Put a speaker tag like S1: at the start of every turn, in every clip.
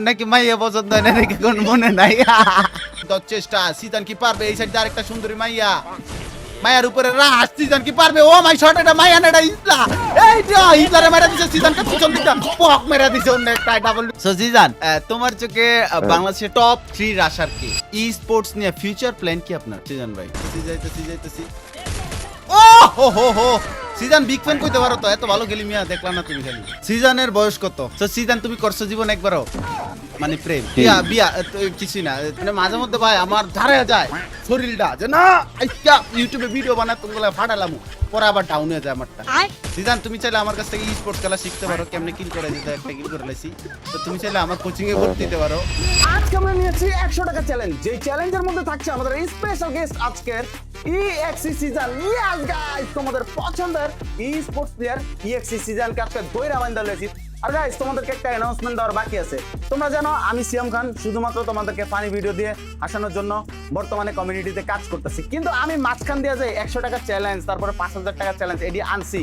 S1: নাকি মাইয়া পছন্দ হয় না নাকি কোন মনে নাই তো চেষ্টা সিজন কি পারবে এই সাইডে আরেকটা সুন্দরী মাইয়া মায়ার উপরে রাস সিজন কি পারবে ও মাই শট এটা মাইয়া না এটা ইসলা এই যে ইসলারে মেরা দিছে সিজনটা পিছন দিকটা পক মেরা দিছে অন্য একটা ডাবল সো সিজন তোমার চোখে বাংলাদেশের টপ 3 রাশার কি ই স্পোর্টস নিয়ে ফিউচার প্ল্যান কি আপনার সিজন ভাই যাইতেছি ও হো হো হো সিজন বিগ ফ্যান কইতে পারো তো এত ভালো খেলি মিয়া দেখলাম না তুমি খালি সিজনের বয়স কত সো সিজন তুমি করছো জীবন একবারও মানে প্রেম বিয়া কিছুই না মানে মাঝে মধ্যে ভাই আমার ধারে যায় শরীরটা যে না আইকা ইউটিউবে ভিডিও বানায় তোমরা ফাটালাম পরে আবার ডাউন হয়ে যায় আমারটা সিজন তুমি চাইলে আমার কাছ থেকে ই স্পোর্টস খেলা শিখতে পারো কেমনে কিল করে দিতে একটা কিল করে লাইছি তো তুমি চাইলে আমার কোচিং এ ভর্তি দিতে পারো
S2: আজকে আমরা নিয়েছি 100 টাকা চ্যালেঞ্জ যেই চ্যালেঞ্জের মধ্যে থাকছে আমাদের স্পেশাল গেস্ট আজকের ইএক্সি সিজন ইয়েস গাইস তোমাদের পছন্দের ই স্পোর্টস প্লেয়ার ইএক্সি সিজনকে আজকে দইরা বান্দা লেছি আর গাইস তোমাদেরকে একটা অ্যানাউন্সমেন্ট দেওয়ার বাকি আছে তোমরা জানো আমি সিয়াম খান শুধুমাত্র তোমাদেরকে ফানি ভিডিও দিয়ে হাসানোর জন্য বর্তমানে কমিউনিটিতে কাজ করতেছি কিন্তু আমি মাঝখান দিয়ে যাই 100 টাকা চ্যালেঞ্জ তারপরে 5000 টাকা চ্যালেঞ্জ এডি আনছি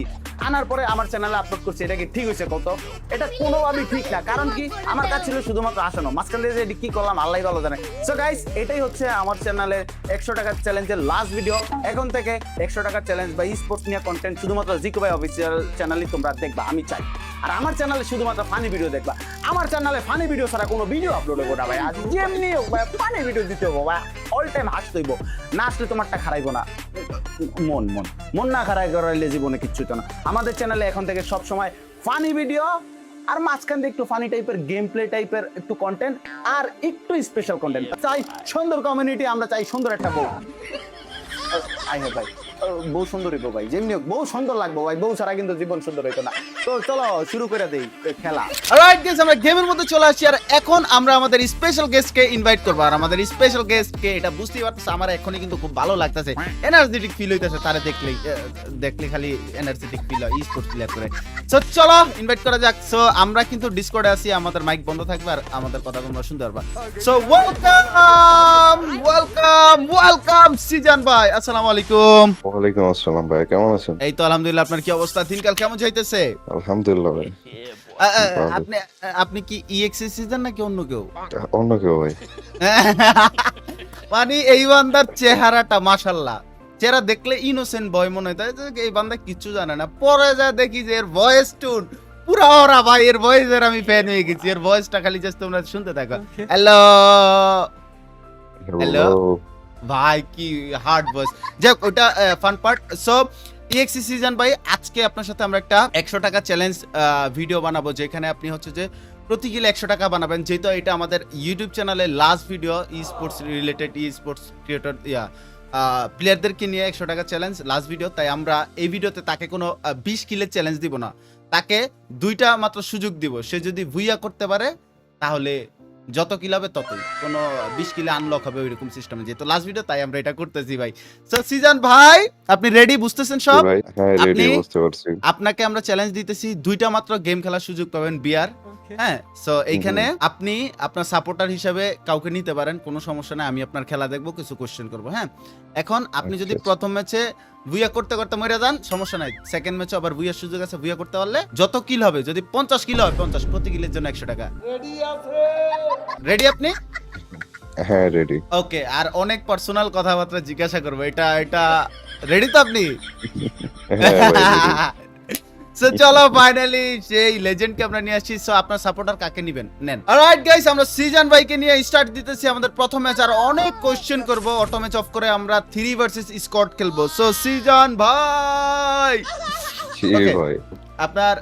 S2: আনার পরে আমার চ্যানেলে আপলোড করছি এটা কি ঠিক হয়েছে কত এটা কোনোভাবেই ঠিক না কারণ কি আমার কাছে ছিল শুধুমাত্র হাসানো মাঝখান দিয়ে যে এডি কি করলাম আল্লাহই ভালো জানে সো গাইস এটাই হচ্ছে আমার চ্যানেলে 100 টাকা চ্যালেঞ্জের লাস্ট ভিডিও এখন থেকে 100 টাকা চ্যালেঞ্জ বা স্পোর্টস নিয়ে কন্টেন্ট শুধুমাত্র জিকো ভাই অফিসিয়াল চ্যানেলই তোমরা দেখবা আমি চাই আর আমার চ্যানেলে শুধুমাত্র ফানি ভিডিও দেখবা আমার চ্যানেলে ফানি ভিডিও ছাড়া কোনো ভিডিও আপলোড হবে না ভাই আজ যেমনি হোক ভাই ফানি ভিডিও দিতে হবে ভাই অল টাইম হাসতে হইব না আসলে তোমারটা খারাইবো না মন না খারাই করাইলে জীবনে কিচ্ছু তো না আমাদের চ্যানেলে এখন থেকে সব সময় ফানি ভিডিও আর মাঝখান দিয়ে একটু ফানি টাইপের গেম প্লে টাইপের একটু কন্টেন্ট আর একটু স্পেশাল কন্টেন্ট চাই সুন্দর কমিউনিটি আমরা চাই সুন্দর একটা বউ আই হ্যাভ ভাই বউ সুন্দর হইব ভাই যেমনি হোক বউ সুন্দর লাগবো ভাই বউ ছাড়া কিন্তু জীবন সুন্দর হইতো না তো চলো শুরু করে দেই খেলা
S1: অলরাইট গাইস আমরা গেমের মধ্যে চলে আসছি আর এখন আমরা আমাদের স্পেশাল গেস্টকে ইনভাইট করব আর আমাদের স্পেশাল গেস্টকে এটা বুঝতেই পারতেছ আমার এখনই কিন্তু খুব ভালো লাগতেছে এনার্জেটিক ফিল হইতাছে তারে দেখলে খালি এনার্জেটিক ফিল হয় স্পোর্টস প্লেয়ার করে সো চলো ইনভাইট করা যাক সো আমরা কিন্তু ডিসকর্ডে আছি আমাদের মাইক বন্ধ থাকবে আর আমাদের কথা তোমরা শুনতে পারবা সো ওয়েলকাম সিজন ভাই আসসালামু আলাইকুম
S3: ওয়ালাইকুম আসসালাম ভাই কেমন আছেন
S1: এই তো আলহামদুলিল্লাহ আপনার কি অবস্থা দিনকাল কেমন যাইতেছে
S3: আলহামদুলিল্লাহ ভাই
S1: আপনি আপনি কি ইএক্সি সিজন নাকি অন্য কেউ
S3: অন্য কেউ ভাই
S1: মানে এই বান্দার চেহারাটা মাশাআল্লাহ চেহারা দেখলে ইনোসেন্ট বয় মনে হয় এই বান্দা কিছু জানে না পরে যা দেখি যে এর ভয়েস টোন পুরা ওরা ভাই এর ভয়েসের আমি ফ্যান হয়ে গেছি এর ভয়েসটা খালি জাস্ট তোমরা শুনতে থাকো হ্যালো হ্যালো ভাই কি হার্ড ভয়েস যাক ওটা fun part so exe season ভাই আজকে আপনার সাথে আমরা একটা 100 টাকা চ্যালেঞ্জ ভিডিও বানাবো যেখানে আপনি হচ্ছে যে প্রতি কিলো 100 টাকা বানাবেন যেহেতু এটা আমাদের ইউটিউব চ্যানেলে লাস্ট ভিডিও ই স্পোর্টস রিলেটেড ই স্পোর্টস ক্রিয়েটর প্লেয়ারদেরকে নিয়ে 100 টাকা চ্যালেঞ্জ লাস্ট ভিডিও তাই আমরা এই ভিডিওতে তাকে কোনো 20 কিলের চ্যালেঞ্জ দিব না তাকে দুইটা মাত্র সুযোগ দিব সে যদি ভুইয়া করতে পারে তাহলে যত কিল হবে ততই কোনো 20 কিলো আনলক হবে ওইরকম সিস্টেমে যেহেতু লাস্ট ভিডিও তাই আমরা এটা করতেছি ভাই সো সিজন ভাই আপনি রেডি বুঝতেছেন সব
S3: ভাই হ্যাঁ রেডি বুঝতে পারছি
S1: আপনাকে আমরা চ্যালেঞ্জ দিতেছি দুইটা মাত্র গেম খেলার সুযোগ পাবেন বিয়ার হ্যাঁ সো এইখানে আপনি আপনার সাপোর্টার হিসেবে কাউকে নিতে পারেন কোনো সমস্যা নাই আমি আপনার খেলা দেখবো কিছু কোশ্চেন করব হ্যাঁ এখন আপনি যদি প্রথম ম্যাচে ভুইয়া করতে করতে মরে যান সমস্যা নাই সেকেন্ড ম্যাচে আবার ভুইয়ার সুযোগ আছে ভুইয়া করতে পারলে যত কিল হবে যদি 50 কিল হয় 50 প্রতি কিলের জন্য 100 টাকা রেডি আপনি
S3: হ্যাঁ রেডি
S1: ওকে আর অনেক পার্সোনাল কথাবার্তা জিজ্ঞাসা করবো এটা রেডি তো আপনি
S3: হ্যাঁ ভাই
S1: সো চলো ফাইনালি সেই লেজেন্ডকে আমরা নিয়ে আসছি সো আপনার সাপোর্টার কাকে নেবেন নেন অলরাইট গাইস আমরা সিজন ভাইকে নিয়ে স্টার্ট দিতেছি আমাদের প্রথম ম্যাচ আর অনেক কোশ্চেন করব অটো ম্যাচ অফ করে আমরা 3 ভার্সেস স্কোয়াড খেলবো সো সিজন ভাই
S3: জি ভাই
S1: আপনার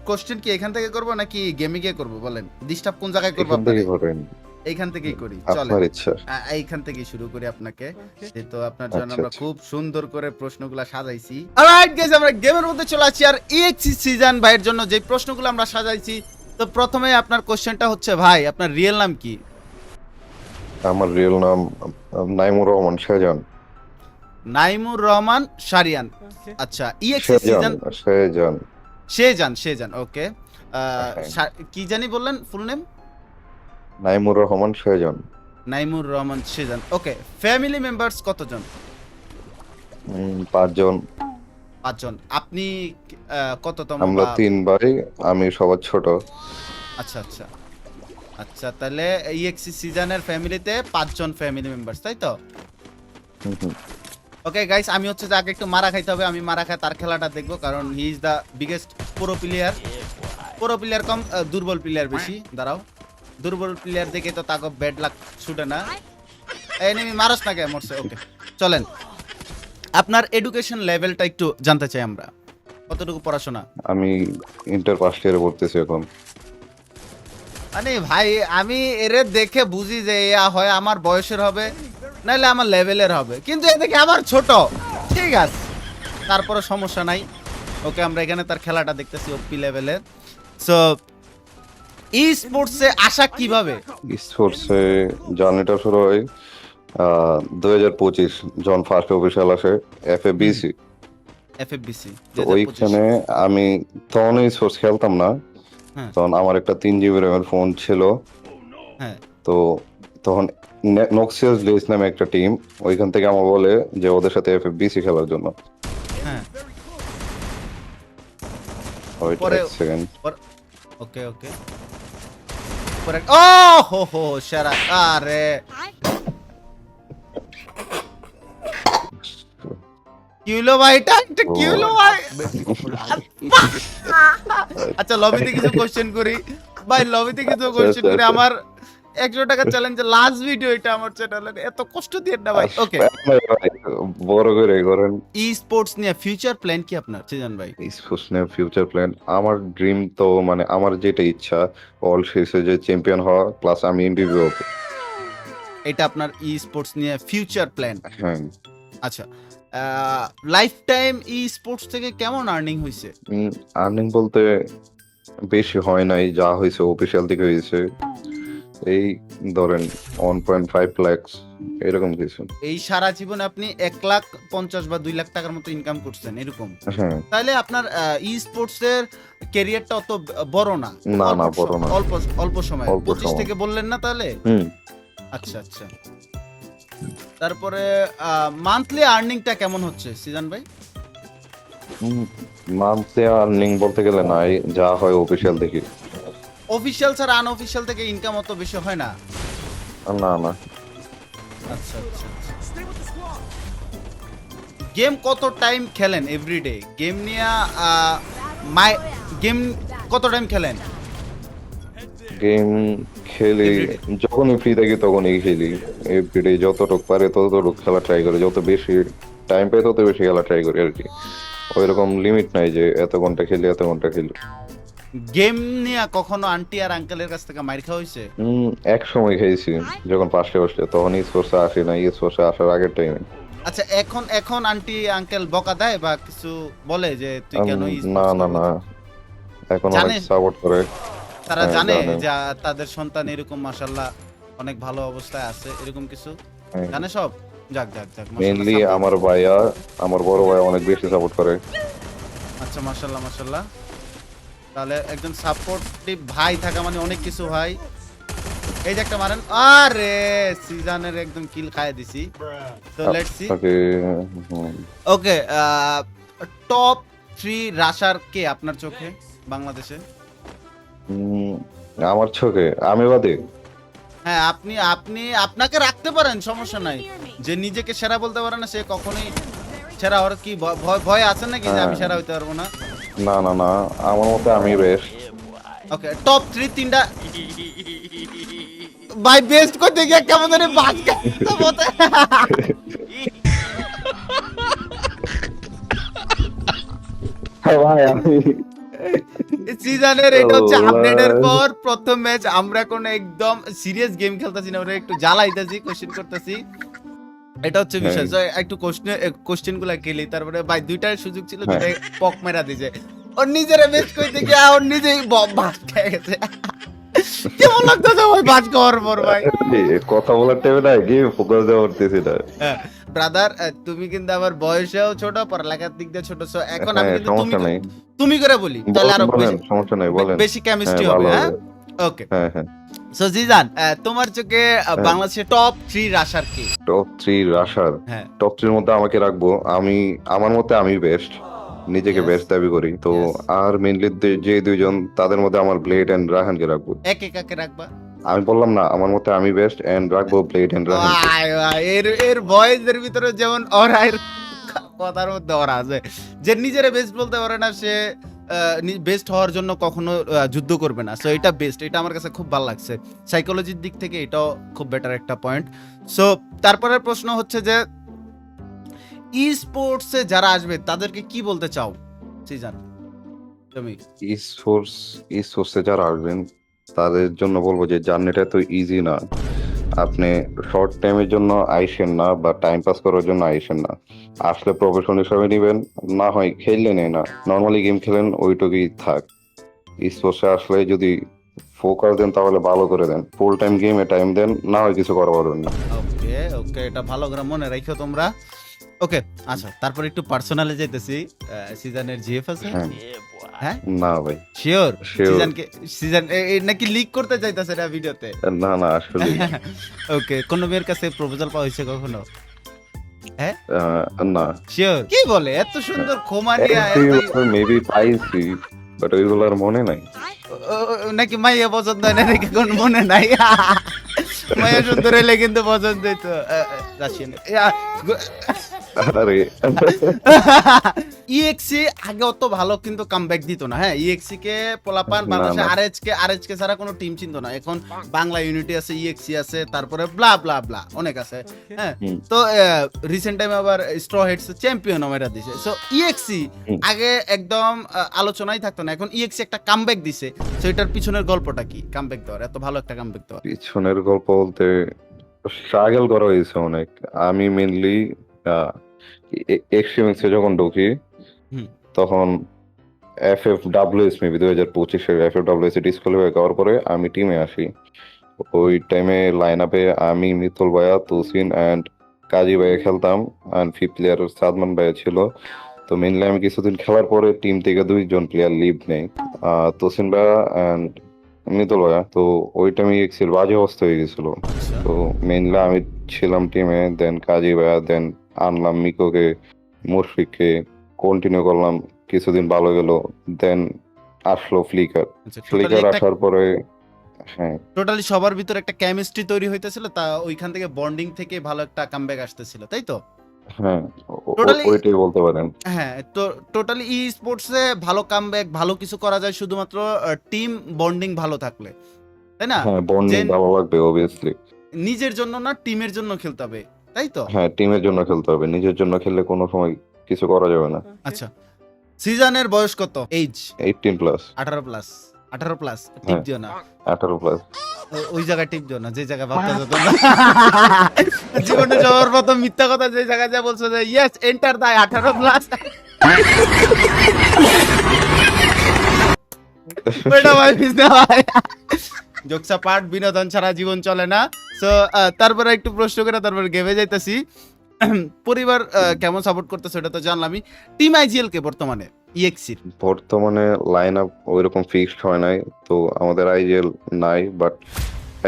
S1: কোশ্চেন কি এখান থেকে করব নাকি গেমে গিয়ে করব বলেন ডিস্টার্ব কোন জায়গায় করব
S3: এখান
S1: আপনাকে
S3: থেকে করেন
S1: এইখান থেকেই করি চলেন
S3: আপনার ইচ্ছা
S1: এইখান থেকেই শুরু করি আপনাকে তো আপনার জন্য
S3: আচ্ছা,
S1: আমরা
S3: আচ্ছা।
S1: খুব সুন্দর করে প্রশ্নগুলো সাজাইছি অলরাইট গাইস আমরা গেমের মধ্যে চলে আসছি আর ইএক্সি সিজন ভাইয়ের জন্য যে প্রশ্নগুলো আমরা সাজাইছি তো প্রথমে আপনার কোশ্চেনটা হচ্ছে ভাই আপনার রিয়েল নাম কি
S3: আমার রিয়েল নাম নাইমুর রহমান শাহজাহান
S1: নাইমুর রহমান শারিয়ান আচ্ছা ইএক্সি সিজন শেজান ওকে কি জানি বললেন ফুল নেম
S3: নাইমুর রহমান শাহজাহান
S1: নাইমুর রহমান শেজান ওকে ফ্যামিলি মেম্বারস কতজন
S3: 5 জন
S1: 5 জন আপনি কততম
S3: আমরা 3 ভাই আমি সবার ছোট
S1: আচ্ছা আচ্ছা আচ্ছা, তাহলে ইএক্সি সিজনের ফ্যামিলিতে 5 জন ফ্যামিলি মেম্বার্স, তাই তো? ওকে গাইস, আমি হচ্ছে যে আগে একটু মারা খাইতে হবে, আমি মারা খাই তার খেলাটা দেখবো, কারণ he is the biggest pro player. Pro player কম, দুর্বল প্লেয়ার বেশি। দাঁড়াও, দুর্বল প্লেয়ার দেখে তো তাকে ব্যাড লাক ছুটে না। এনিমি মারস না কে মরছে। ওকে চলেন, আপনার এডুকেশন লেভেলটা একটু জানতে চাই আমরা, কতটুকু পড়াশোনা?
S3: আমি ইন্টার ফার্স্ট ইয়ারে পড়তেছি এখন।
S1: মানে ভাই আমি এরে দেখে বুঝি যে এয়া হয় আমার বয়সের হবে, নাহলে আমার লেভেলের হবে, কিন্তু এ দেখে আমার ছোট। ঠিক আছে, তারপরে সমস্যা নাই। ওকে, আমরা এখানে তার খেলাটা দেখতেছি ওপি লেভেলের। সো ই স্পোর্টসে আসা কিভাবে?
S3: স্পোর্টসে জার্নিটা শুরু হয় 2025 যখন ফার্স্ট অফিসিয়াল আসে এফএবিসি।
S1: এফএফবিসি
S3: তো ওইখানে আমি তখন স্পোর্টস খেলতাম না,
S1: হ্যাঁ।
S3: তখন আমার একটা 3 GB র্যামের ফোন ছিল।
S1: হ্যাঁ,
S3: তো তখন নক্সিয়াস লেস নামে একটা টিম, ওইখান থেকে আমার বলে যে ওদের সাথে এফএফবিসি খেলার জন্য।
S1: হ্যাঁ।
S3: ওয়েট
S1: পরে-
S3: এক সেকেন্ড।
S1: ওকে ওকে। পরে ও হো হো সারা, আরে কি হলো ভাই, এটা কি হলো ভাই? আচ্ছা, লবিতে কিছু কোশ্চেন করি ভাই, লবিতে কিছু কোশ্চেন করি। আমার 100 টাকা চ্যালেঞ্জের লাস্ট ভিডিও এটা আমার চ্যানেলে, এত কষ্ট দিয়ে না ভাই। ওকে,
S3: বড় করে করেন।
S1: ই স্পোর্টস নিয়ে ফিউচার প্ল্যান কি আপনার সিজন ভাই?
S3: স্পোর্টস নিয়ে ফিউচার প্ল্যান, আমার ড্রিম তো মানে আমার যেটা ইচ্ছা অল শেষে যে চ্যাম্পিয়ন হওয়া, প্লাস আমি এমভিপি হব।
S1: এটা আপনার ই স্পোর্টস নিয়ে ফিউচার প্ল্যান।
S3: হ্যাঁ।
S1: আচ্ছা, লাইফ টাইম ই স্পোর্টস থেকে কেমন আর্নিং হয়েছে?
S3: আর্নিং বলতে বেশি হয় নাই, যা হয়েছে অফিসিয়াল থেকে হয়েছে এই ধরেন 1.5 লাখ এরকম কিছু।
S1: এই সারা জীবনে আপনি 1,50,000 বা 2 লাখ টাকার মতো ইনকাম করছেন এরকম?
S3: হ্যাঁ।
S1: তাহলে আপনার ই স্পোর্টস এর ক্যারিয়ারটা অত বড় না?
S3: না,
S1: অল্প
S3: না, বড় না।
S1: অল্প অল্প সময়,
S3: অল্প
S1: 25
S3: সময়।
S1: থেকে বললেন না তাহলে? আচ্ছা আচ্ছা। তারপরে মান্থলি আর্নিংটা কেমন হচ্ছে সিজন ভাই?
S3: মান্থলি আর্নিং বলতে গেলে নাই, যা হয় অফিসিয়াল দেখি।
S1: অফিশিয়াল ছাড়া আনঅফিশিয়াল থেকে ইনকাম অত বেশি হয় না?
S3: না না।
S1: আচ্ছা আচ্ছা। গেম কত টাইম খেলেন এভরিডে? গেম নিয়ে গেম কত টাইম খেলেন?
S3: গেম খেলি
S1: Everyday?
S3: যখনই ফ্রি থাকি তখনই খেলি। এভরিডে যতটুক পারে ততটুক খেলা ট্রাই করি, যত বেশি টাইম পাই তত বেশি খেলা ট্রাই করি আর কি। ওইরকম লিমিট নাই যে এত ঘন্টা খেলি এত ঘন্টা খেলি।
S1: গেম নিয়ে কখনো আন্টি আর আঙ্কেলের কাছ থেকে মাইর খাওয়া হয়েছে?
S3: এক সময় খেয়েছি যখন পাশে বসে, তখন স্পোর্টসে আসি না, স্পোর্টসে আসার আগের টাইমে।
S1: আচ্ছা, এখন এখন আন্টি আঙ্কেল বকা দেয় বা কিছু বলে যে তুই কেন
S3: না
S1: e-sports
S3: না
S1: করবি?
S3: না, এখন অনেক
S1: জানে?
S3: সাপোর্ট করে।
S1: তারা
S3: হ্যাঁ,
S1: জানে
S3: জানে।
S1: যে তাদের সন্তান এরকম মাশাআল্লাহ অনেক ভালো অবস্থায় আছে, এরকম কিছু
S3: হ্যাঁ।
S1: জানে সব? যাক যাক যাক, মাশাআল্লাহ,
S3: মেইনলি
S1: support।
S3: আমার ভাইয়া, আমার বড় ভাই অনেক বেশি সাপোর্ট করে।
S1: আচ্ছা, মাশাআল্লাহ মাশাআল্লাহ। তাহলে একজন সাপোর্টিভ ভাই থাকা মানে অনেক কিছু ভাই। এই যে একটা মারেন, আরে সিজনের একদম কিল খাইয়ে দিছি। তো লেটস সি।
S3: আপনাকে
S1: ওকে, টপ 3 রাশার কে আপনার চোখে বাংলাদেশে?
S3: আমার চোখে আমি বাদে
S1: হ্যাঁ, আপনি আপনি আপনাকে রাখতে পারেন, সমস্যা নাই। যে নিজেকে সেরা বলতে পারে না সে কখনোই সেরা হওয়ার কি ভয় আছে নাকি যে আমি সেরা হইতে পারবো না?
S3: না না না, আমার মতে আমি বেস্ট।
S1: ওকে, টপ 3 তিনটা ভাই বেস্ট করতে গিয়ে কেমন ধরে বাজ মতে।
S3: ভাই আমি
S1: সিজনের এটা হচ্ছে
S3: আল্লাহ।
S1: আপডেটের পর প্রথম ম্যাচ। আমরা কোন একদম সিরিয়াস গেম খেলতেছি না, ওরা একটু জ্বালাইতেছি, কোশ্চেন করতেছি, এটা হচ্ছে বিষয়। So, একটু কোশ্চেন গুলা খেলি, তারপরে ভাই দুইটার সুযোগ ছিল, দুইটাই পক মেরা দিছে। ওর নিজের ম্যাচ কইতে গিয়ে ওর নিজেই বাজ খেয়ে গেছে। কেমন লাগতেছে ভাই বাজ খাওয়ার পর ভাই?
S3: কথা বলার টাইমে না গেম ফোকাস দেওয়া করতেছি না।
S1: ব্রাদার, তুমি কিন্তু আমার বয়সেও ছোট, পড়ালেখার দিক দিয়ে ছোট। So, এখন আমি
S3: হ্যাঁ,
S1: কিন্তু
S3: সমস্যা নাই।
S1: তুমি করে বলি, তাহলে আরো
S3: বলেন, সমস্যা নাই, বলেন।
S1: বেশি কেমিস্ট্রি
S3: হ্যাঁ,
S1: হবে।
S3: ভালো
S1: হ্যাঁ,
S3: হবে।
S1: ওকে।
S3: হ্যাঁ হ্যাঁ।
S1: সো জিজান, তোমার চোখে বাংলাদেশের টপ 3 রাশার কি?
S3: টপ 3 রাশার,
S1: হ্যাঁ,
S3: টপ 3 এর মধ্যে আমাকে রাখবো। আমি আমার মতে আমি বেস্ট, নিজেকে
S1: Yes.
S3: বেস্ট দাবি করি তো।
S1: Yes.
S3: আর মেইনলি যে দুইজন, তাদের মধ্যে আমার ব্লেড এন্ড রাহানকে রাখবো।
S1: এক একাকে রাখবা?
S3: আমি বললাম না আমার মতে আমি বেস্ট এন্ড রাখবো ব্লেড এন্ড রাহেন।
S1: ভাই ভাই, এর এর ভয়েসের ভিতরে যেমন ওরা, এর কথার মধ্যে ওরা আছে যে নিজের বেস্ট বলতে পারে না, সে বেস্ট হওয়ার জন্য কখনো যুদ্ধ করবে না। সো এটা বেস্ট, এটা আমার কাছে খুব ভালো লাগছে। সাইকোলজির দিক থেকে এটাও খুব বেটার একটা পয়েন্ট। সো তারপরের প্রশ্ন হচ্ছে যে ই স্পোর্টসে যারা আসবে তাদেরকে কি বলতে চাও সিজন? তুমি
S3: স্পোর্টসে যারা আসবেন তাদের জন্য বলবো যে জার্নিটা তো ইজি না। আপনি শর্ট টাইমের জন্য আইসেন না বা টাইম পাস করার জন্য আইসেন না। আসলে প্রফেশন হিসাবে নিবেন, না হয় খেললে নেই না, নর্মালি গেম খেলেন ওইটুকুই থাক। স্পোর্টসে আসলে যদি ফোকাস দেন তাহলে ভালো করে দেন, ফুল টাইম গেমে টাইম দেন, না হয় কিছু করা পারবেন না।
S1: ওকে ওকে, এটা ভালো করে মনে রাখো তোমরা। ওকে আচ্ছা, তারপর একটু পার্সোনালে যাইতেছি। সিজনের জিএফ আছে?
S3: হ্যাঁ
S1: হ্যাঁ
S3: না ভাই,
S1: শিওর?
S3: Sure.
S1: সিজন নাকি লিক করতে চাইতেছে না ভিডিওতে?
S3: না না আসলে
S1: ওকে, কোন মেয়ের কাছে প্রপোজাল পাওয়া হয়েছে কখনো? হ্যাঁ
S3: না,
S1: শিওর? কি বলে, এত সুন্দর খোমানিয়া
S3: মেবি পাইছি বাট ওইগুলো আর মনে নাই।
S1: নাকি মাইয়া পছন্দ হয় না নাকি কোন মনে নাই? মাইয়া সুন্দর হইলে কিন্তু পছন্দ হইতো। রাশিয়ান
S3: আরে
S1: ইএক্সি আগে অত ভালো কিন্তু কামব্যাক দিত না। হ্যাঁ, ইএক্সি কে পোলাপান
S3: না,
S1: বাংলাদেশে
S3: না।
S1: আরএচকে ছাড়া কোনো টিম চিনতো না। এখন বাংলা ইউনিটি আছে, ইএক্সি আছে, তারপরে ব্লা ব্লা ব্লা অনেক আছে। হ্যাঁ,
S3: হুম।
S1: তো রিসেন্ট টাইমে আবার স্ট্র হেডস চ্যাম্পিয়ন মেরা দিছে। সো ইএক্সি
S3: হুম।
S1: আগে একদম আলোচনাই থাকতো না, এখন ইএক্সি একটা কামব্যাক দিছে। সো এটার পিছনের গল্পটা কি, কামব্যাক দেওয়ার, এত ভালো একটা কামব্যাক দেওয়ার?
S3: পিছনের গল্প বলতে স্ট্রাগল করা হয়েছে অনেক। আমি মেনলি এক্সট্রিমিক্সে যখন ঢুকি
S1: হুম।
S3: তখন FFWS মেবি 2025 FFWS ডিসকোয়ালিফাই করার পরে আমি টিমে আসি। ওই টাইমে লাইন আপে আমি, মিতুল ভাইয়া, তুসিন অ্যান্ড কাজী ভাইয়া খেলতাম, অ্যান্ড ফিফথ প্লেয়ার সাদমান ভাইয়া ছিল। তো মেনলি আমি কিছুদিন খেলার পরে টিম থেকে 2জন প্লেয়ার লিভ নেই, তুসিন ভাইয়া অ্যান্ড মিতুল ভাইয়া। তো ওই টাইমে এক্সেল বাজে অবস্থা হয়ে গেছিল।
S1: আচ্ছা।
S3: তো মেইনলি আমি ছিলাম টিমে, দেন কাজী ভাইয়া, দেন আনলাম মিকোকে, মুশফিককে, কন্টিনিউ করলাম, কিছুদিন ভালো গেল, দেন আসলো ফ্লিকার।
S1: আচ্ছা,
S3: ফ্লিকার আসার পরে হ্যাঁ
S1: টোটালি সবার ভিতর একটা কেমিস্ট্রি তৈরি হইতেছিল, তা ওইখান থেকে বন্ডিং থেকে ভালো একটা কামব্যাক আসতেছিল, তাই তো?
S3: হ্যাঁ
S1: Totally-
S3: ওইটাই বলতে পারেন।
S1: হ্যাঁ, তো টোটালি ই স্পোর্টসে ভালো কামব্যাক, ভালো কিছু করা যায় শুধুমাত্র টিম বন্ডিং ভালো থাকলে, তাই না?
S3: হ্যাঁ বন্ডিং
S1: যে-
S3: ভালো লাগবে অবভিয়াসলি।
S1: নিজের জন্য না, টিমের জন্য খেলতে হবে, তাই তো?
S3: হ্যাঁ টিমের জন্য খেলতে হবে, নিজের জন্য খেললে কোনো সময় কিছু করা যাবে না।
S1: আচ্ছা, সিজনের বয়স কত? এইজ
S3: 18+।
S1: 18+। 18+, টিপ
S3: হ্যাঁ।
S1: দিও না
S3: 18+।
S1: ওই জায়গায়, টিপ দিও না যে জায়গায় ভাবতেছো তোমরা। জীবনে সবার প্রথম মিথ্যা কথা যে জায়গায় যা বলছো যে ইয়েস এন্টার দা 18+। ওটা ভাই বুঝতে ভাই, জোকসা পার্ট, বিনোদন ছাড়া জীবন চলে না। সো তারপরে একটু প্রশ্ন করে তারপর গেমে যাইতাছি। পরিবার কেমন সাপোর্ট করতেছে ওটা তো জানলামই। টিম আইজিএল কে বর্তমানে ইএক্সির?
S3: বর্তমানে লাইন আপ ওইরকম ফিক্সড হয় নাই, তো আমাদের আইজিএল নাই, বাট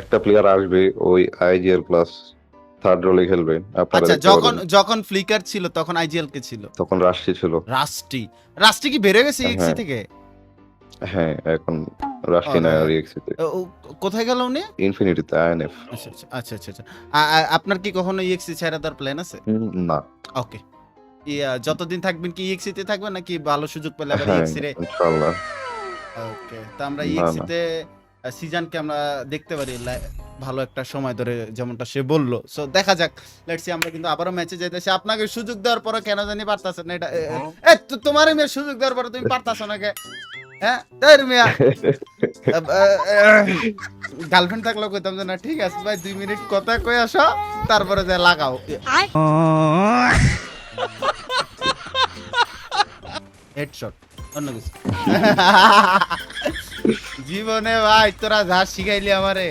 S3: একটা প্লেয়ার আসবে ওই আইজিএল প্লাস থার্ড রোলে খেলবে। আপনারা
S1: আচ্ছা,
S3: দেখতে
S1: যখন
S3: পারেন।
S1: যখন ফ্লিকার ছিল তখন আইজিএল কে ছিল?
S3: তখন রাশি ছিল।
S1: রাষ্ট্রি কি বেড়ে গেছে ইএক্সি
S3: হ্যাঁ।
S1: থেকে?
S3: হ্যাঁ এখন রাশি নাই আর এক্সিতে,
S1: ও, কোথায় গেল উনি?
S3: ইনফিনিটিতে আইএনএফ।
S1: আচ্ছা আচ্ছা আচ্ছা আচ্ছা আচ্ছা। আপনার কি কখনো ইএক্সি ছেড়ে দেওয়ার প্ল্যান আছে?
S3: না।
S1: ওকে, যতদিন থাকবেন কি ইএক্সি তে থাকবেন নাকি ভালো সুযোগ পেলে আবার
S3: হ্যাঁ
S1: ইএক্সি রে?
S3: ইনশাআল্লাহ।
S1: ওকে, তো আমরা
S3: না,
S1: ইএক্সি
S3: না।
S1: তে সিজনকে আমরা দেখতে পারি ভালো একটা সময় ধরে, যেমনটা সে বললো। সো দেখা যাক, লেটস সি। আমরা কিন্তু আবারও ম্যাচে যাইতেছি, আপনাকে সুযোগ দেওয়ার পরে কেন জানি পারতাছেন না এটা। তোমার মেয়ে সুযোগ দেওয়ার পরে তুমি পারতাছ না কে? হ্যাঁ তাই মিয়া, গার্লফ্রেন্ড থাকলেও কইতাম যে না ঠিক আছে ভাই 2 মিনিট কথা কই আসো, তারপরে যে লাগাও। হেডশট, অন্য কিছু জীবনে ভাই তোরা যা শিখাইলি আমারে,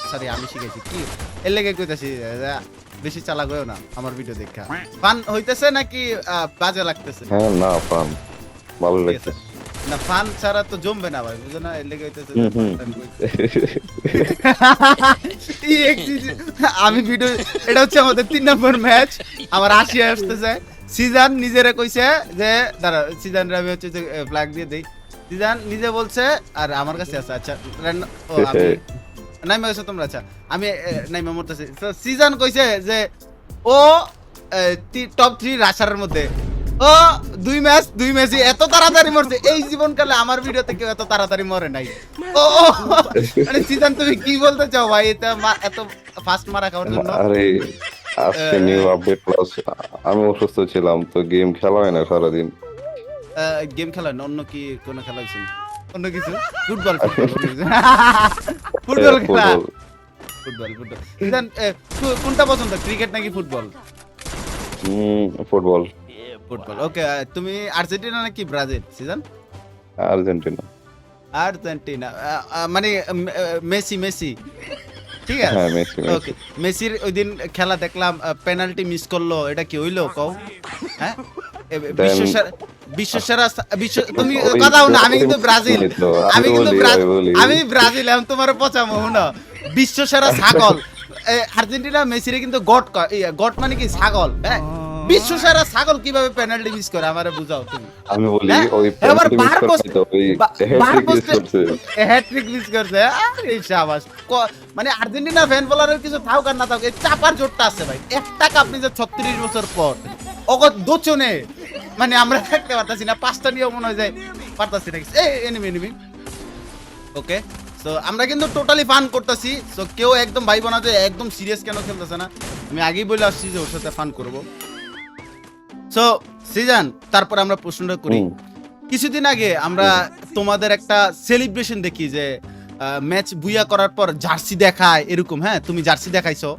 S1: সরি আমি শিখাইছি কি এর লেগে কইতাছি, বেশি চালাক হইও না আমার ভিডিও দেখা। ফান হইতেছে নাকি বাজে লাগতেছে?
S3: হ্যাঁ না পান ভালো
S1: ঠিক
S3: লাগছে।
S1: আছে। না ফান ছাড়া তো জমবে না ভাই, বুঝো না, এর লেগে হইতেছে। আমি ভিডিও, এটা হচ্ছে আমাদের 3 নম্বর ম্যাচ, আমার 80 আসতেছে। সিজন নিজেরে কইছে যে দাঁড়া, সিজন আমি হচ্ছে যে ফ্ল্যাগ দিয়ে দেই। সিজন নিজে বলছে আর আমার কাছে আছে। আচ্ছা ও আমি নাইমা গেছো তোমরা, আচ্ছা আমি নাইমা মরতেছি। তো সিজন কইছে যে ও টপ 3 রাশারের মধ্যে ও 2 ম্যাচই এত তাড়াতাড়ি মরছে, এই জীবনকালে আমার ভিডিওতে কেউ এত তাড়াতাড়ি মরে নাই। ও মানে সিজন তুমি কি বলতে চাও ভাই এত ফাস্ট মারা খাওয়ার জন্য?
S3: আরে আজকে নিউ আপডেট প্লাস আমি অসুস্থ ছিলাম, তো গেম খেলা হয় না সারাদিন।
S1: গেম খেলা না, অন্য কি কোনো খেলা হয়েছিল? অন্য কিছু? ফুটবল ফুটবল খেলা, ফুটবল ফুটবল। সিজন কোনটা পছন্দ, ক্রিকেট নাকি ফুটবল?
S3: ফুটবল।
S1: ফুটবল, ওকে। তুমি আর্জেন্টিনা নাকি ব্রাজিল সিজন?
S3: আর্জেন্টিনা।
S1: আর্জেন্টিনা মানে মেসি মেসি, ঠিক আছে।
S3: হ্যাঁ, মেসি।
S1: ওকে, মেসির ওই দিন খেলা দেখলাম, পেনাল্টি মিস করলো, এটা কি হইলো কও? হ্যাঁ, বিশ্বসেরা তুমি কথা না, আমি কিন্তু ব্রাজিল, আমি ব্রাজিল, আমি তোমার পচামো না। বিশ্বসেরা ছাগল আর্জেন্টিনা, মেসিরে কিন্তু গট গট মানে কি ছাগল, হ্যাঁ। বিশ্বসেরা ছাগল কিভাবে পেনাল্টি মিস করে আমারে বুঝাও তুমি।
S3: আমি বলি ওই পেনাল্টি মিস করতে তো ওই
S1: হ্যাট্রিক মিস করছে। আরে শাবাশ, মানে আর্জেন্টিনা ফ্যান বলারের কিছু থাক আর না থাক, এই চাপার জোরটা আছে ভাই। একটা কাপ নিজে 36 বছর পর ওগো দোচনে, মানে আমরা থাকতে পারতাছি না, 5টা নিয়ে মনে হয় যায় পারতাছি না। এই এনিমি ওকে। সো আমরা কিন্তু টোটালি ফান করতেছি। সো কেউ একদম ভাই বোনা যে একদম সিরিয়াস কেন খেলতেছে না, আমি আগেই বলে আসছি যে ওর সাথে ফান করব। সো সিজন, তারপর আমরা প্রশ্নটা করি। কিছুদিন আগে আমরা তোমাদের একটা সেলিব্রেশন দেখি যে ম্যাচ বুইয়া করার পর জার্সি দেখায় এরকম, হ্যাঁ তুমি জার্সি দেখাইছো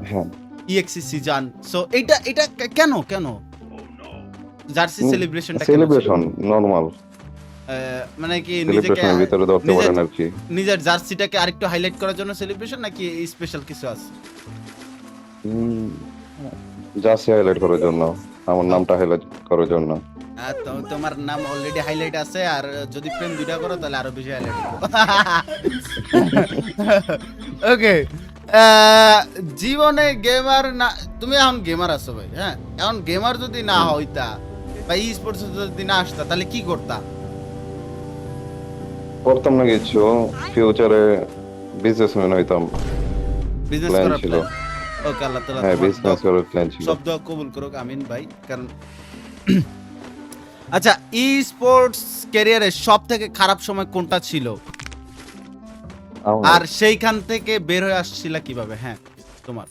S1: ইএক্সি সিজন। সো এটা কেন জার্সি সেলিব্রেশনটা?
S3: সেলিব্রেশন নরমাল,
S1: মানে কি
S3: সেলিব্রেশনের ভিতরে ধরতে পারেন আর কি।
S1: নিজের জার্সিটাকে আরেকটু হাইলাইট করার জন্য সেলিব্রেশন, নাকি স্পেশাল কিছু আছে?
S3: জার্সি হাইলাইট করার জন্য, আমার নামটা হাইলাইট করার জন্য।
S1: তোমার নাম অলরেডি হাইলাইট আছে, আর যদি প্রেম দুইটা করো তাহলে আরো বেশি হাইলাইট করো। ওকে, জীবনে গেমার না, তুমি এখন গেমার আছো ভাই, হ্যাঁ। এখন গেমার যদি না হইতা বা ই স্পোর্টস যদি না আসতা, তাহলে কি করতা?
S3: করতাম না কিছু, ফিউচারে বিজনেসম্যান হইতাম,
S1: বিজনেস
S3: প্ল্যান
S1: করার
S3: ছিল।
S1: ওকে, আল্লাহ তাআলা
S3: হ্যাঁ, বিজনেস করার প্ল্যান ছিল।
S1: সব দোয়া কবুল করুক, আমিন ভাই। কারণ আচ্ছা, ই স্পোর্টস ক্যারিয়ারে সবথেকে খারাপ সময় কোনটা ছিল, আর সেইখান থেকে বের হয়ে আসছিলা কিভাবে? হ্যাঁ তোমার।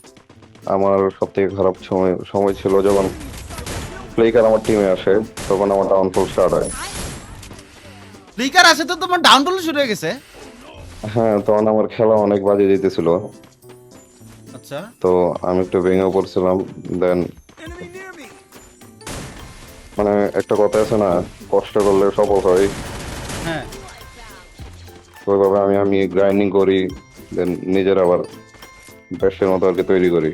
S3: আমার সবথেকে খারাপ সময় ছিল যখন ফ্লিকার আমার টিমে আসে, তখন আমার ডাউনফল স্টার্ট হয়।
S1: ফ্লিকার আসে তো তোমার ডাউনফল শুরু হয়ে গেছে?
S3: হ্যাঁ, তখন আমার খেলা অনেক বাজে যেতেছিল,
S1: আচ্ছা।
S3: তো আমি একটু ভেঙে পড়ছিলাম। দেন মানে একটা কথা আছে না, কষ্ট করলে সফল হয়,
S1: হ্যাঁ।
S3: ওইভাবে আমি গ্রাইন্ডিং করি, দেন নিজের আবার বেস্টের মতো আর কি তৈরি করি,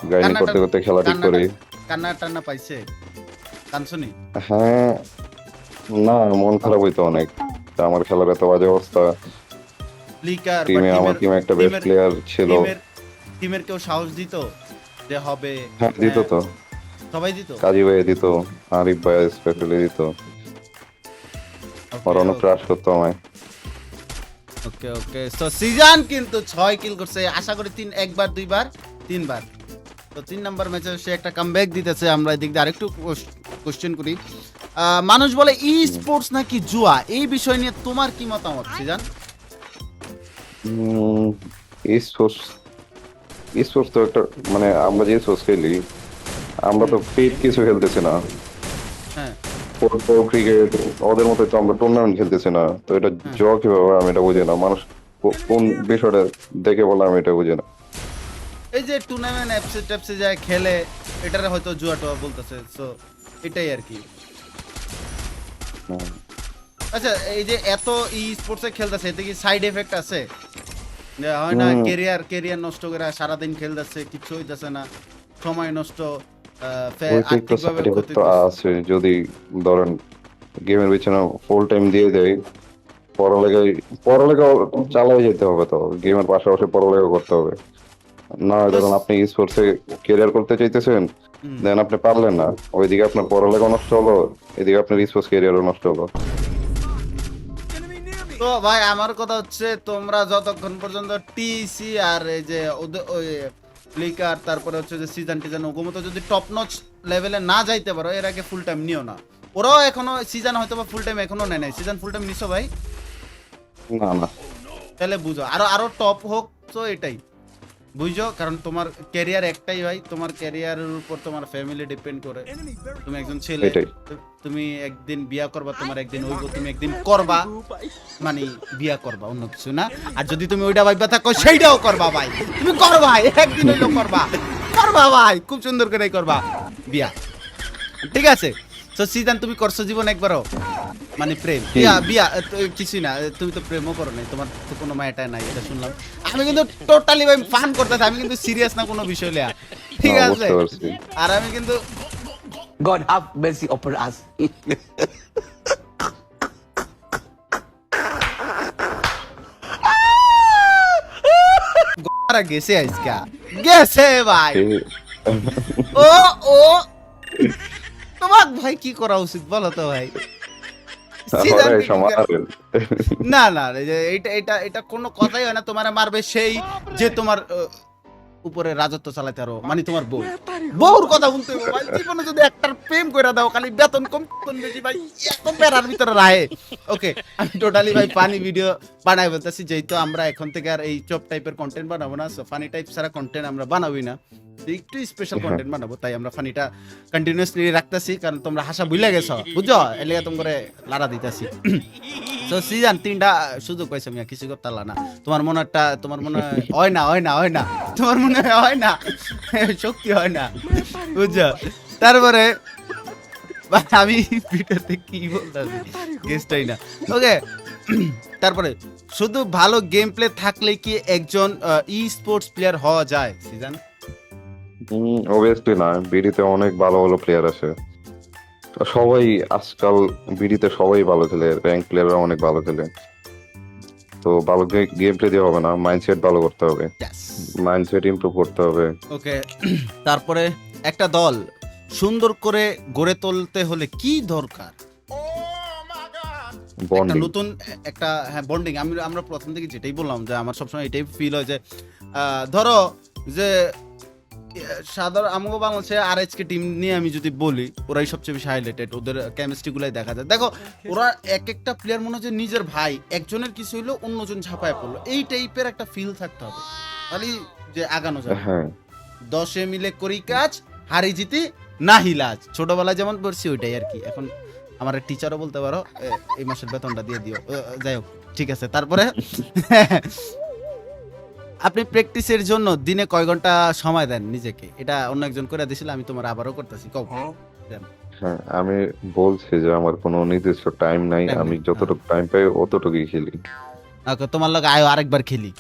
S3: গ্রাইন্ডিং করতে করতে খেলা ঠিক করি।
S1: কান্না টান্না পাইছে? কানছনি?
S3: হ্যাঁ, না মন খারাপ হইতো অনেক, আমার খেলার এত বাজে অবস্থা।
S1: ফ্লিকার
S3: টিমে আমার টিমে একটা বেস্ট প্লেয়ার ছিল,
S1: টিমের কেউ সাহস দিত যে হবে?
S3: হ্যাঁ দিত তো,
S1: সবাই দিত,
S3: কাজী ভাই দিত, আরিফ ভাই স্পেশালি দিত, আর অনেক ক্রাশ করতো আমায়।
S1: ওকে ওকে। সো সিজন কিন্তু 6 কিল করছে, আশা করি একবার দুইবার তিনবার। তো 3 নাম্বার ম্যাচে সে একটা কামব্যাক দিতেছে। আমরা এদিক দিয়ে আরেকটু কোশ্চেন করি। মানুষ বলে ই স্পোর্টস নাকি জুয়া, এই বিষয় নিয়ে তোমার কি মতামত সিজন?
S3: স্পোর্টস তো একটা, মানে আমরা যে স্পোর্টস খেলি, আমরা তো পেট কিছু খেলতেছি না।
S1: হ্যাঁ,
S3: ক্রিকেট ওদের মতো তো আমরা টুর্নামেন্ট খেলতেছি না, তো এটা জুয়া কিভাবে, আমি এটা বুঝি না। মানুষ কোন বিষয়টা দেখে বলে আমি এটা বুঝি না।
S1: এই যে টুর্নামেন্ট অ্যাপসে যায় খেলে, এটারে হয়তো জুয়া টুয়া বলতেছে। সো এটাই আর কি। আচ্ছা, এই যে এত ই স্পোর্টসে খেলতেছে, এতে কি সাইড এফেক্ট আছে? হয় না কেরিয়ার নষ্ট করে সারাদিন খেলতেছে, কিছু হইতেছে না, সময় নষ্ট,
S3: আছে। যদি ধরেন গেমের পিছনে ফুল টাইম দিয়ে দেয়, পড়ালেখা চালাই যেতে হবে, তো গেমের পাশাপাশি পড়ালেখা করতে হবে। না ধরুন আপনি স্পোর্টসে ক্যারিয়ার করতে চাইতেছেন, দেন আপনি পারলেন না, ওইদিকে আপনার পড়ালেখা নষ্ট হলো, এদিকে আপনার স্পোর্টস ক্যারিয়ারও নষ্ট হলো।
S1: তো ভাই আমার কথা হচ্ছে তোমরা যতক্ষণ পর্যন্ত টিসি আর এই যে ওই ফ্লিকার তারপরে হচ্ছে যে সিজন টিজন ওগুলো যদি টপ নচ লেভেলে না যাইতে পারো এর আগে ফুল টাইম নিও না। ওরাও এখনো সিজন হয়তো বা ফুল টাইম এখনো নেয় নাই। সিজন ফুল টাইম নিছো ভাই?
S3: না না
S1: তাহলে বুঝো আরো টপ হোক তো এটাই বুঝছো, কারণ তোমার ক্যারিয়ার একটাই ভাই, তোমার ক্যারিয়ারের উপর তোমার ফ্যামিলি ডিপেন্ড করে। তুমি একজন ছেলে,
S3: এটাই।
S1: তুমি একদিন বিয়া করবা, তোমার একদিন হইব, তুমি একদিন করবা, মানে বিয়া করবা, অন্য কিছু না। আর যদি তুমি ওইটা ভাইবা থাকো সেইটাও করবা ভাই, তুমি করবা, একদিন হইলেও করবা, করবা ভাই, খুব সুন্দর করে করবা বিয়া, ঠিক আছে? তো সিজন তুমি করছো জীবন একবারও, মানে প্রেম বিয়া বিয়া কিছুই না, তুমি তো প্রেমও করো নাই, তোমার তো কোনো মায়াটা নাই, এটা শুনলাম। আমি কিন্তু টোটালি ভাই ফান করতেছি, আমি কিন্তু সিরিয়াস না কোনো বিষয় লিয়া, ঠিক
S3: না,
S1: আছে?
S3: বুঝতে পারছি।
S1: আর আমি কিন্তু
S4: God have mercy upon us.
S1: গোরা গেছে আজকা, গেছে ভাই।
S3: এই-
S1: ও ও তোমার ভাই কি করা উচিত বলো তো ভাই? সিজন
S3: ওরাই সমাধান।
S1: না না, এই যে এটা এটা এটা কোনো কথাই হয় না। তোমার মারবে সেই যে তোমার উপরে রাজত্ব চালাতে আরো, মানে তোমার বউ, বউর কথা বলতে হবে ভাই। জীবনে যদি একটার প্রেম করে দাও, খালি বেতন কম বেতন বেশি ভাই, এত প্যারার ভিতরে রাহে। ওকে, আমি টোটালি ভাই ফানি ভিডিও বানাই বলতেছি, যেহেতু আমরা এখন থেকে আর এই চপ টাইপের কন্টেন্ট বানাবো না, ফানি টাইপ ছাড়া কন্টেন্ট আমরা বানাবোই না, একটু স্পেশাল কন্টেন্ট বানাবো, তাই আমরা ফানিটা কন্টিনিউয়াসলি রাখতেছি, কারণ তোমরা হাসা ভুলে গেছো, বুঝছো? এর তোমরা লাড়া দিতেছি। তো সিজন 3টা সুযোগ পাইছো, মিয়া কিছু করতে পারলা না। তোমার মনে হয় না, তোমার মনে হয় না, শক্তি হয় না, বুঝছো? তারপরে আমি ভিডিওতে কি বলতেছি গেস্টটাই না, ওকে। তারপরে শুধু ভালো গেম প্লে থাকলে কি একজন ই স্পোর্টস প্লেয়ার হওয়া যায় সিজন?
S3: অবভিয়াসলি না, বিডিতে অনেক ভালো ভালো প্লেয়ার আছে। সবাই আজকাল বিডিতে সবাই ভালো খেলে, র্যাঙ্ক প্লেয়াররা অনেক ভালো খেলে। তো ভালো গেম প্লে দিয়ে হবে না, মাইন্ডসেট ভালো করতে হবে, মাইন্ডসেট ইমপ্রুভ করতে হবে।
S1: ওকে, তারপরে একটা দল সুন্দর করে গড়ে তুলতে হলে কি দরকার? একটা
S3: বন্ডিং।
S1: নতুন একটা বন্ডিং। আমরা প্রথম থেকে যেটাই বললাম যে আমার সবসময় এটাই ফিল হয় যে ধরো যে সাধারণ আমাকে বাংলাদেশে আরএইচকে টিম নিয়ে আমি যদি বলি, ওরাই সবচেয়ে বেশি হাইলাইটেড, ওদের কেমিস্ট্রি গুলাই দেখা যায়। দেখো ওরা এক একটা প্লেয়ার মনে হয় যে নিজের ভাই, একজনের কিছু হইলো অন্যজন ঝাঁপায় পড়লো, এই টাইপের একটা ফিল থাকতে হবে, খালি যে আগানো যায়।
S3: হ্যাঁ
S1: 10 মিলে করি কাজ, হারি জিতি না হিলাজ, ছোটবেলায় যেমন পড়ছি ওইটাই আর কি। এখন আমার টিচারও বলতে পারো এই মাসের বেতনটা দিয়ে দিও, যাই হোক, ঠিক আছে। তারপরে আপনি প্র্যাকটিসের জন্য দিনে কয় ঘন্টা সময় দেন নিজেকে? এটা অন্য একজন করে দিয়েছিল, আমি তোমার আবারও করতেছি, কও।
S3: হ্যাঁ, আমি বলছি যে আমার কোনো নির্দিষ্ট টাইম নাই,
S1: Time
S3: আমি
S1: নেই,
S3: যতটুকু টাইম পাই অতটুকুই খেলি।
S1: ওকে, তোমার লগে আয়ো আরেকবার খেলি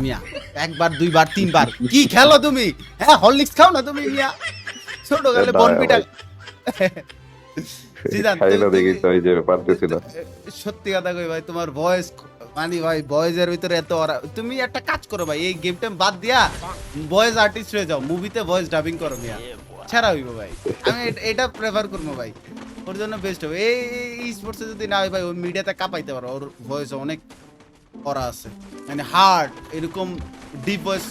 S1: মিয়া, একবার দুইবার তিনবার কি খেলো তুমি? হ্যাঁ, হরলিক্স খাও না তুমি মিয়া, ছোট গেলে বনবিটা সিদ্ধান্ত।
S3: খাইলা দেখি তো এই যে পারতেছি না।
S1: সত্যি কথা কই ভাই, তোমার ভয়েস মানে ভাই ভয়েসের ভিতরে এত তুমি একটা কাজ করো ভাই, এই গেম টেম বাদ দিয়া ভয়েস আর্টিস্ট হয়ে যাও, মুভিতে ভয়েস ডাবিং করো মিয়া, ছাড়া হইব ভাই। আমি এটা প্রেফার করবো ভাই, ওর জন্য বেস্ট হবে। এই স্পোর্টসে যদি না হয় ভাই, ওই মিডিয়াতে কাঁপাইতে পারো, ওর ভয়েস অনেক করা আছে, মানে হার্ড, এরকম ডিপ ভয়েস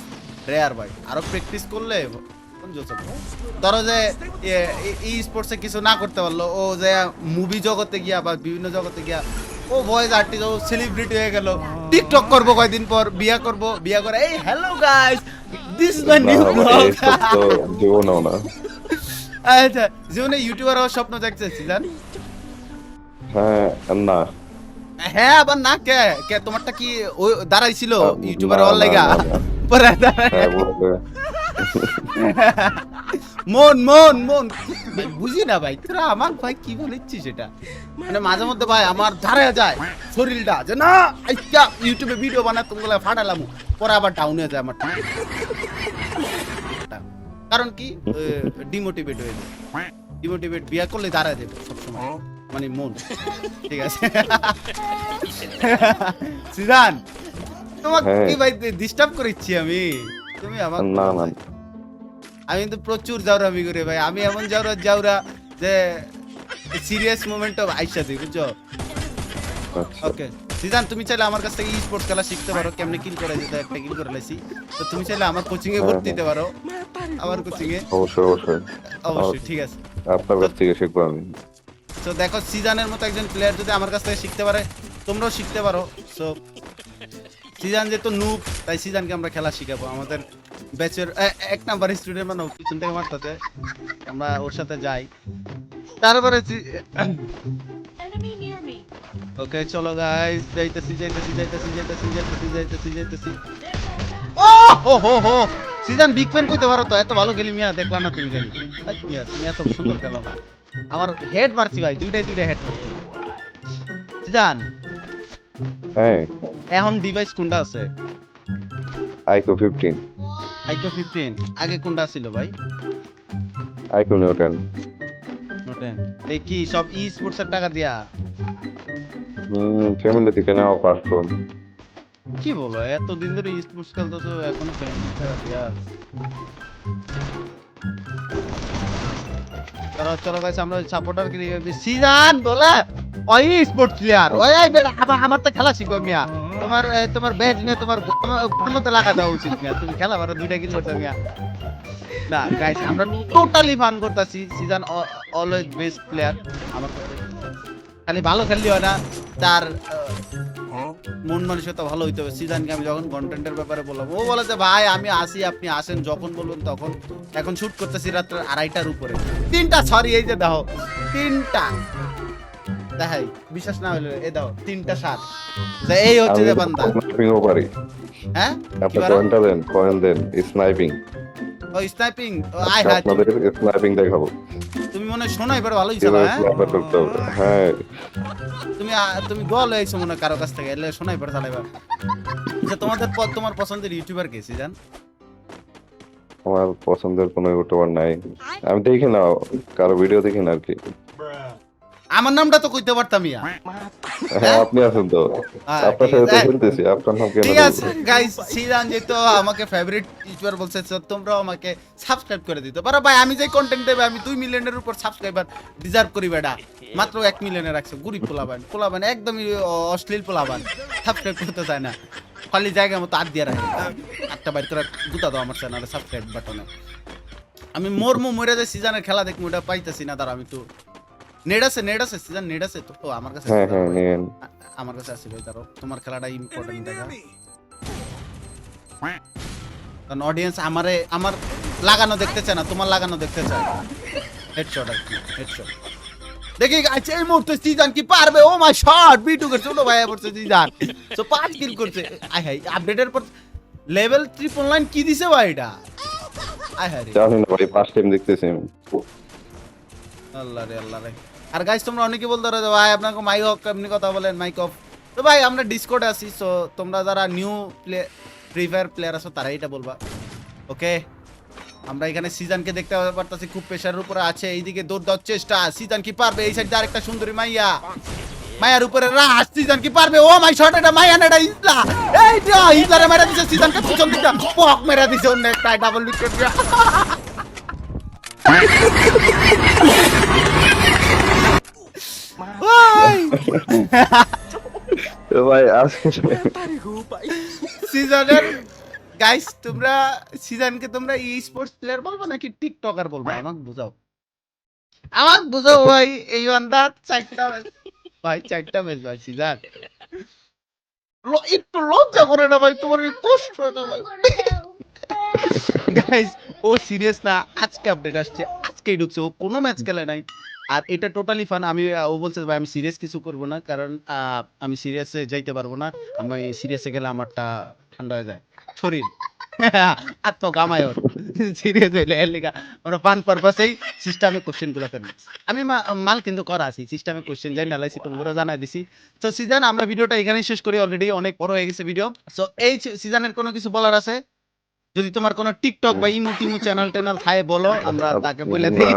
S1: রেয়ার ভাই। আরো প্র্যাকটিস করলে ধরো যে এই স্পোর্টসে কিছু না করতে পারলো, ও যে মুভি জগতে গিয়া বা বিভিন্ন জগতে গিয়া ও ভয়েস আর্টিস্ট, ও সেলিব্রিটি হয়ে গেল, টিকটক করবো কয়দিন পর, বিয়া করে এই hello guys this is my new blog.
S3: জীবনেও না।
S1: আচ্ছা, জীবনে ইউটিউবার হওয়ার স্বপ্ন দেখতেছি জান?
S3: হ্যাঁ না।
S1: হ্যাঁ, আবার না, কে কে তোমারটা কি ওই দাঁড়াইছিল ইউটিউবার
S3: না,
S1: হওয়ার লাগা?
S3: না, না।
S1: পরে
S3: হ্যাঁ বলবে।
S1: মন মন মন বুঝি না ভাই, তোরা আমার ভাই কি বলেছিস সেটা, মানে মাঝে মধ্যে ভাই আমার ধারে যায় শরীরটা যে না আজকে ইউটিউবে ভিডিও বানা তোমরা ফাটালাম, পরে আবার ডাউন হয়ে যায় আমার, কারণ কি ডিমোটিভেট হয়ে যায়, ডিমোটিভেট বিয়া করলে দাঁড়ায় দেবে সবসময়, মানে মন, ঠিক আছে? সিদ্ধান, তোমাকে কি ভাই ডিস্টার্ব করেছি আমি? তুমি আমার
S3: না না
S1: আমি কিন্তু প্রচুর জাউরামি করি ভাই, আমি এমন জাউরা যে সিরিয়াস মোমেন্ট আইসা দিই, বুঝছো?
S3: আচ্ছা।
S1: ওকে, সিজান তুমি চাইলে আমার কাছ থেকে ই স্পোর্টস খেলা শিখতে পারো, কেমনে কিল করে যেতে, একটা কিল করে লাইছি। তো তুমি চাইলে আমার কোচিং এ ভর্তি দিতে পারো, আমার কোচিং এ।
S3: অবশ্যই অবশ্যই
S1: অবশ্যই, ঠিক আছে।
S3: আপনার কাছ থেকে শিখবো আমি।
S1: তো দেখো সিজনের মতো একজন প্লেয়ার যদি আমার কাছ থেকে শিখতে পারে, তোমরাও শিখতে পারো। সো সিজন যেহেতু নুব, তাই সিজনকে আমরা খেলা শিখাবো। আমাদের ব্যাচের এক নাম্বার স্টুডেন্ট মানে পিছন থেকে মারতেছে, আমরা ওর সাথে যাই। তারপরে
S5: Enemy near me.
S1: ওকে চলো গাইস, যাইতেছি। ও হো হো, সিজন বিগ ফ্যান কইতে পারো তো, এত ভালো খেলি মিয়া, দেখলাম না তুমি খেলি। মিয়া তুমি এত সুন্দর খেলো না। আমার হেড মারছি ভাই, দুইটাই হেড মারছি। সিজন
S3: হ্যাঁ,
S1: এখন ডিভাইস কোনটা আছে?
S3: আইকো 15,
S1: আইকো 15। আগে কোনটা ছিল ভাই?
S3: আইকো নিউটন।
S1: নোটেন। এই কি সব ই স্পোর্টস এর টাকা দিয়া?
S3: ফ্যামিলি থেকে নেওয়া প্ল্যাটফর্ম।
S1: কি বলো, এত দিন ধরে ই স্পোর্টস খেলতেছো, এখনো ফ্যামিলি টাকা দিয়া? চলো গাইস, আমরা সাপোর্টার কি সিজন বলে ওই স্পোর্টস প্লেয়ার, ওই বেটা আমার তো খেলা শিখো মিয়া। তোমার ব্যাট নিয়ে তোমার মতো লাগা দেওয়া উচিত মিয়া, তুমি খেলা পারো, দুইটা কিল করছো মিয়া। না গাইস, আমরা টোটালি ফান করতেছি। সিজন অলওয়েজ বেস্ট প্লেয়ার আমার কাছে। খালি ভালো খেললি হয় না, তার মন মানসিকতা ভালো হইতে হবে। সিজনকে আমি যখন কন্টেন্টের ব্যাপারে বললাম, ও বলে যে ভাই আমি আসি, আপনি আসেন যখন বলবেন তখন। এখন শুট করতেছি রাত্রে 2:30টার উপরে, 3টা, সরি এই যে দেখো 3টা, দেখাই বিশ্বাস না হইলে এই দেখো 3:07। এই হচ্ছে যে বান্দা।
S3: স্নাইপিংও পারি।
S1: হ্যাঁ
S3: আপনি কয়েন দেন স্নাইপিং।
S1: ও স্নাইপিং, আই হ্যাঁ,
S3: আপনাদের স্নাইপিং দেখাবো।
S1: তুমি মনে হয় শোনাই পারো, ভালোই ছিল।
S3: কিভাবে
S1: হ্যাঁ
S3: স্নাইপার করতে হবে। হ্যাঁ,
S1: তুমি গল হয়েছো মনে হয় কারো কাছ থেকে, এলে শোনাই পারো চালাইবার। আচ্ছা তোমার পছন্দের ইউটিউবার কে সিজন?
S3: আমার পছন্দের কোনো ইউটিউবার নাই, আমি দেখি না, কারো ভিডিও দেখি না আর কি।
S1: আমার নামটা তো কইতে পারতাম ইয়া।
S3: হ্যাঁ, আপনি আছেন তো,
S1: হ্যাঁ,
S3: আপনার
S1: ঠিক
S3: সাথে তো
S1: আছে।
S3: খেলতেছি, আপনার নাম কেন
S1: ঠিক
S3: বলবো?
S1: আছে গাইস, সিজন যেহেতু আমাকে ফেভারিট ইউটিউবার বলছে, তো তোমরাও আমাকে সাবস্ক্রাইব করে দিতে পারো ভাই। আমি যে কন্টেন্ট দেব, আমি 2 মিলিয়নের উপর সাবস্ক্রাইবার ডিজার্ভ করি বেটা। মাত্র 1 মিলিয়নে রাখছে, গরিব পোলাবান একদমই অশ্লীল পোলাবান, সাবস্ক্রাইব করতে চায় না, খালি জায়গা মতো আট দিয়ে রাখে। একটা বাইর করে গুতা দাও আমার চ্যানেলে সাবস্ক্রাইব বাটনে। আমি মরে যায় সিজনের খেলা দেখবো, ওটা পাইতেছি না। দাঁড়া আমি তো নেট আছে সিজন, নেট আছে তো? ও আমার কাছে
S3: হ্যাঁ হ্যাঁ, নিয়েন।
S1: আমার কাছে আছে ভাই, দাঁড়াও, তোমার খেলাটা ইম্পর্টেন্ট দেখা। কারণ অডিয়েন্স আমার লাগানো দেখতে চায় না, তোমার লাগানো দেখতে চায়। হেডশট আর কি, হেডশট। দেখি আচ্ছা এই মুহূর্তে সিজন কি পারবে? ও মাই শট, বিটু করছে, লো ভাই পড়ছে সিজন। সো 5 কিল করছে। আই হাই, আপডেটের পর লেভেল 3 কি দিছে ভাই এটা? আই হাই রে
S3: জানি না ভাই, ফার্স্ট টাইম দেখতেছি আমি।
S1: আল্লাহ রে। আর গাইস তোমরা অনেকে বলতে পারো যে ভাই আপনাকে মাইক অফ, কেমনি কথা বলেন মাইক অফ। তো ভাই আমরা ডিসকর্ডে আছি, সো তোমরা যারা নিউ ফ্রি ফায়ার প্লেয়ার আছো তারা এটা বলবা। ওকে, আমরা এখানে সিজনকে দেখতে পারতাছি খুব প্রেশারের উপরে আছে। এইদিকে দৌড় দেওয়ার চেষ্টা, সিজন কি পারবে? এই সাইডে আরেকটা সুন্দরী মাইয়ার উপরে রাশ, সিজন কি পারবে? ও মাই শট, এটা মাইয়া না, এটা ইসলা। এইটা ইসলারে মেরা দিছে, সিজনকে পিছন দিকে পক মেরা দিছে, অন্য একটা ডাবল উইকেট।
S3: তো ভাই আজকে
S1: সিজনের গাইস, তোমরা সিজনকে তোমরা ই স্পোর্টস প্লেয়ার বলবো নাকি টিকটকার বলবো? আমাকে বুঝাও ভাই। এই বান্দা 4টা ভাই, 4টা ম্যাচ ভাই সিজন। একটু লজ্জা করে না ভাই, তোমার কষ্ট না ভাই। গাইস ও সিরিয়াস না, আজকে আপডেট আসছে, আজকেই ঢুকছে, ও কোনো ম্যাচ খেলে নাই। আর এটা টোটালি ফান। ও বলছে ভাই আমি সিরিয়াস কিছু করবো না, কারণ আমি সিরিয়াসে যাইতে পারবো না। আমি সিরিয়াসে গেলে আমারটা ঠান্ডা হয়ে যায় শরীর, আত্মকামায় ওর। সিরিয়াস হইলে এর লিগা আমরা ফান পারপাসেই সিস্টেমে কোশ্চেন গুলো করি। আমি মাল কিন্তু করা আছি, সিস্টেমে কোশ্চেন জানি নালাইছি, তোমরা জানাই দিছি। তো সিজন আমরা ভিডিওটা এখানেই শেষ করি, অলরেডি অনেক বড় হয়ে গেছে ভিডিও। সো এই সিজনের কোনো কিছু বলার আছে? যদি তোমার কোনো টিকটক বা ইমো চ্যানেল থাকে বলো, আমরা তাকে বলে দিই।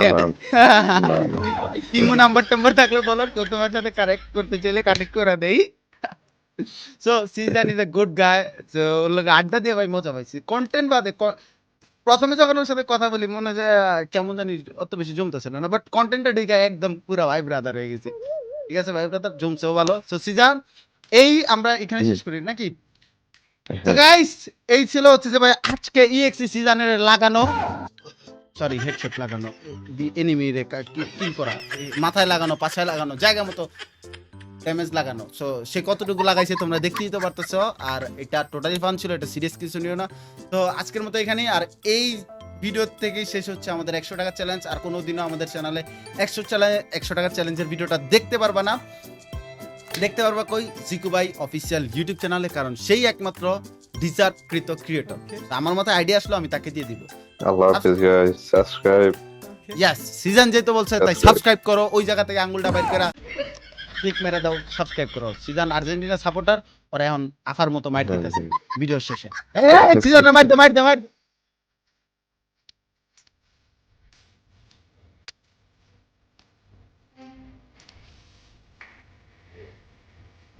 S1: ইমো নাম্বার থাকলে বলো, তো তোমার সাথে কানেক্ট করতে চাইলে কানেক্ট করে দেই। So Sijan is a good guy. So ওর লগে আড্ডা দিয়ে ভাই মজা পাইছি। কন্টেন্ট বাদে প্রথমে যখন ওর সাথে কথা বলি মনে হয় যে কেমন জানি অত বেশি জমতেছে না, বাট কন্টেন্টটা ঠিক একদম পুরো ভাই ব্রাদার হয়ে গেছে। ঠিক আছে ভাই ব্রাদার, জমছেও ভালো। সো সিজন এই আমরা এখানে শেষ করি নাকি? তো গাইস এই ছিল হচ্ছে যে ভাই আজকে ইএক্সি সিজনের লাগানো সরি হেডশট লাগানো এনিমি রে কিল করা এই মাথায় লাগানো পাছায় লাগানো জায়গা মতো ড্যামেজ লাগানো সো সে কতটুকু লাগাইছে তোমরা দেখতেই তো পারতেছো আর এটা টোটালি ফান ছিল এটা সিরিয়াস কিছু নিও না তো আজকের মতো এখানেই আর এই ভিডিও থেকেই শেষ হচ্ছে আমাদের 100 টাকা চ্যালেঞ্জ আর কোনোদিনও আমাদের চ্যানেলে 100 টাকার চ্যালেঞ্জের ভিডিওটা দেখতে পারবা না দেখতে পারবা কই জিকু ভাই অফিসিয়াল ইউটিউব চ্যানেলে কারণ সেই একমাত্র ডিজার্ভকৃত ক্রিয়েটর আমার মতো আইডিয়া আসলো আমি তাকে দিয়ে দিব
S3: আল্লাহ হাফেজ গাইস, সাবস্ক্রাইব।
S1: ইয়েস সিজন যেতে বলছে তাই সাবস্ক্রাইব করো ওই জায়গা থেকে আঙ্গুলটা বাইর করে ক্লিক মেরে দাও সাবস্ক্রাইব করো সিজন আর্জেন্টিনা সাপোর্টার ওরা এখন আফার মতো মাইট দিতেছে ভিডিও শেষে সিজনের মাইট দে